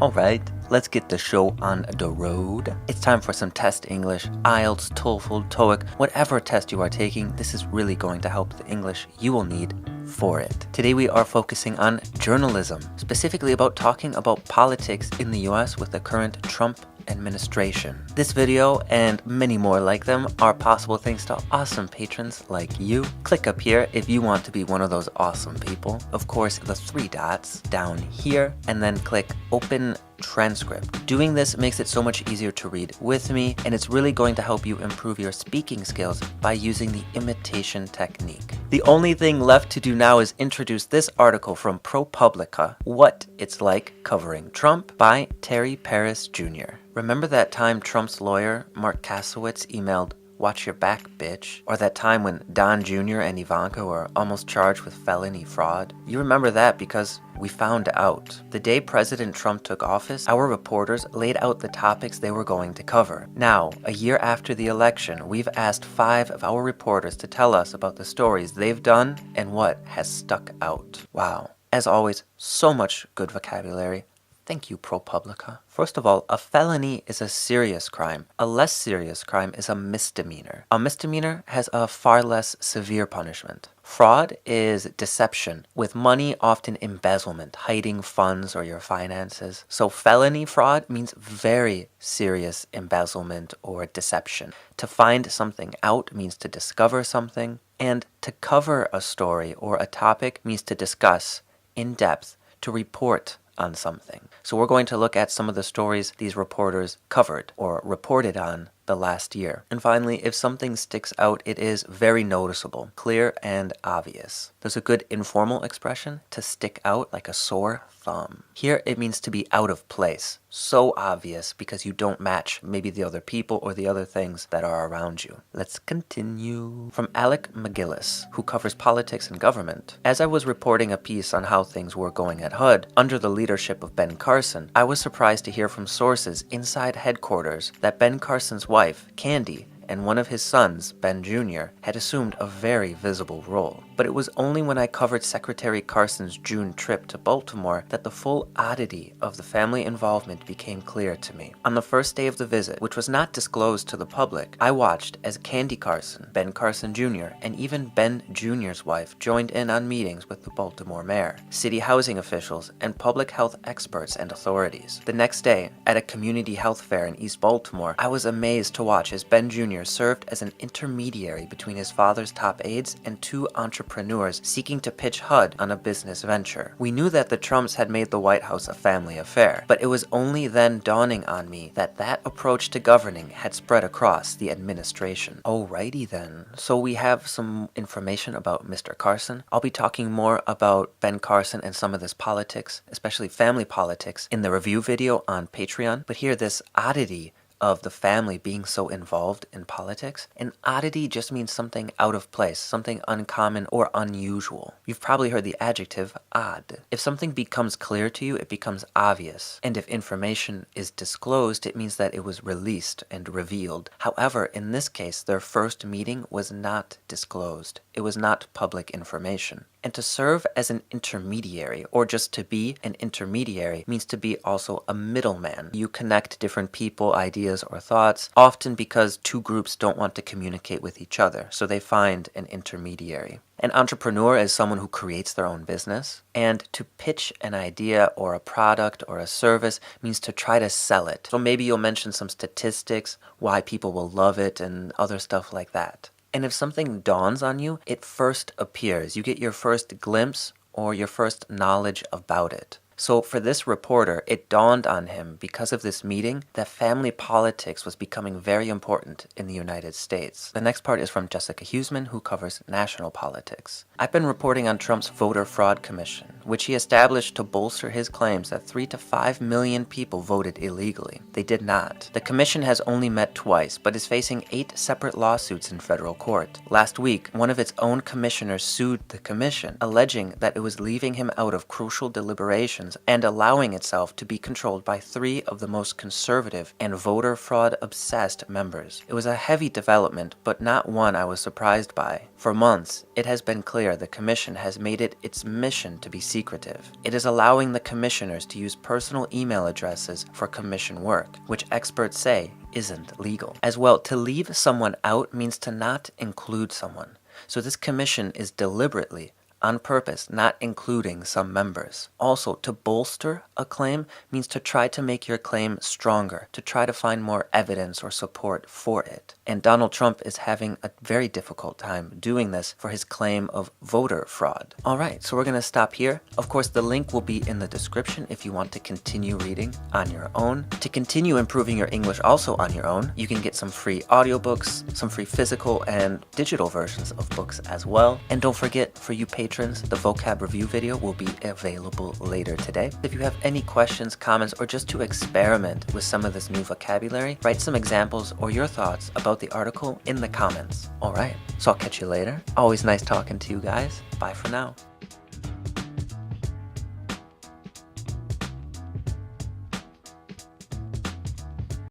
Alright, let's get the show on the road. It's time for some test English, IELTS, TOEFL, TOEIC, whatever test you are taking, this is really going to help the English you will need for it. Today we are focusing on journalism, specifically about talking about politics in the US with the current Trump administration. This video and many more like them are possible thanks to awesome patrons like you. Click up here if you want to be one of those awesome people. Of course, the 3 dots down here, and then click open transcript. Doing this makes it so much easier to read with me, and it's really going to help you improve your speaking skills by using the imitation technique. The only thing left to do now is introduce this article from ProPublica, What It's Like Covering Trump by Terry Paris Jr. Remember that time Trump's lawyer, Mark Kasowitz, emailed, "Watch your back, bitch," or that time when Don Jr. and Ivanka were almost charged with felony fraud? You remember that because we found out. The day President Trump took office, our reporters laid out the topics they were going to cover. Now, a year after the election, we've asked 5 of our reporters to tell us about the stories they've done and what has stuck out. Wow. As always, so much good vocabulary. Thank you, ProPublica. First of all, a felony is a serious crime. A less serious crime is a misdemeanor. A misdemeanor has a far less severe punishment. Fraud is deception, with money often embezzlement, hiding funds or your finances. So felony fraud means very serious embezzlement or deception. To find something out means to discover something, and to cover a story or a topic means to discuss in depth, to report on something. So we're going to look at some of the stories these reporters covered or reported on the last year. And finally, if something sticks out, it is very noticeable, clear and obvious. There's a good informal expression, to stick out like a sore thumb. Here it means to be out of place, so obvious because you don't match maybe the other people or the other things that are around you. Let's continue. From Alec McGillis, who covers politics and government. As I was reporting a piece on how things were going at HUD, under the leadership of Ben Carson, I was surprised to hear from sources inside headquarters that Ben Carson's wife, Candy, and one of his sons, Ben Jr., had assumed a very visible role. But it was only when I covered Secretary Carson's June trip to Baltimore that the full oddity of the family involvement became clear to me. On the first day of the visit, which was not disclosed to the public, I watched as Candy Carson, Ben Carson Jr., and even Ben Jr.'s wife joined in on meetings with the Baltimore mayor, city housing officials, and public health experts and authorities. The next day, at a community health fair in East Baltimore, I was amazed to watch as Ben Jr. served as an intermediary between his father's top aides and 2 entrepreneurs seeking to pitch HUD on a business venture. We knew that the Trumps had made the White House a family affair, but it was only then dawning on me that that approach to governing had spread across the administration. Alrighty then. So we have some information about Mr. Carson. I'll be talking more about Ben Carson and some of this politics, especially family politics, in the review video on Patreon. But here, this oddity of the family being so involved in politics. An oddity just means something out of place, something uncommon or unusual. You've probably heard the adjective odd. If something becomes clear to you, it becomes obvious. And if information is disclosed, it means that it was released and revealed. However, in this case, their first meeting was not disclosed. It was not public information. And to serve as an intermediary, or just to be an intermediary, means to be also a middleman. You connect different people, ideas, or thoughts, often because 2 groups don't want to communicate with each other, so they find an intermediary. An entrepreneur is someone who creates their own business, and to pitch an idea or a product or a service means to try to sell it. So maybe you'll mention some statistics, why people will love it, and other stuff like that. And if something dawns on you, it first appears. You get your first glimpse or your first knowledge about it. So for this reporter, it dawned on him because of this meeting that family politics was becoming very important in the United States. The next part is from Jessica Huseman, who covers national politics. I've been reporting on Trump's voter fraud commission, which he established to bolster his claims that 3 to 5 million people voted illegally. They did not. The commission has only met twice, but is facing 8 separate lawsuits in federal court. Last week, one of its own commissioners sued the commission, alleging that it was leaving him out of crucial deliberations elections and allowing itself to be controlled by 3 of the most conservative and voter fraud obsessed members. It was a heavy development, but not one I was surprised by. For months, it has been clear the commission has made it its mission to be secretive. It is allowing the commissioners to use personal email addresses for commission work, which experts say isn't legal. As well, to leave someone out means to not include someone. So this commission is deliberately, on purpose, not including some members. Also, to bolster a claim means to try to make your claim stronger, to try to find more evidence or support for it. And Donald Trump is having a very difficult time doing this for his claim of voter fraud. Alright, so we're going to stop here. Of course, the link will be in the description if you want to continue reading on your own. To continue improving your English also on your own, you can get some free audiobooks, some free physical and digital versions of books as well. And don't forget, for you patrons, the vocab review video will be available later today. If you have any questions, comments, or just to experiment with some of this new vocabulary, write some examples or your thoughts about the article in the comments. Alright, so I'll catch you later. Always nice talking to you guys. Bye for now.